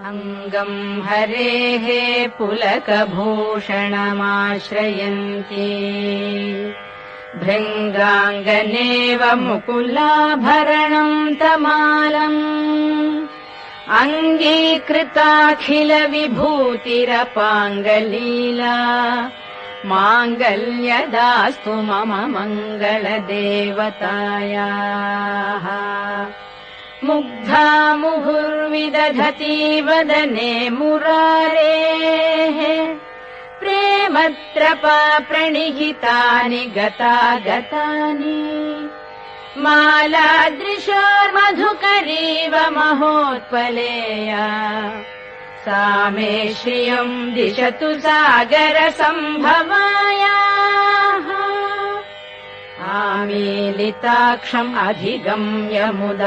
अङ्गम् हरेः पुलकभूषणमाश्रयन्ती भृङ्गाङ्गनेव मुकुलाभरणम् तमालम् अङ्गीकृताखिलविभूतिरपाङ्गलीला माङ्गल्यदास्तु मम मङ्गलदेवतायाः मुग्धा मुहुर्विदधती वदने मुरारेः प्रेमत्रपा प्रणिहितानि गतागतानि मालादृशोर्मधुकरीव महोत्पलेया सा मे श्रियम् दिशतु सागरसम्भवायाः आमीलिताक्षम् अधिगम्य मुदा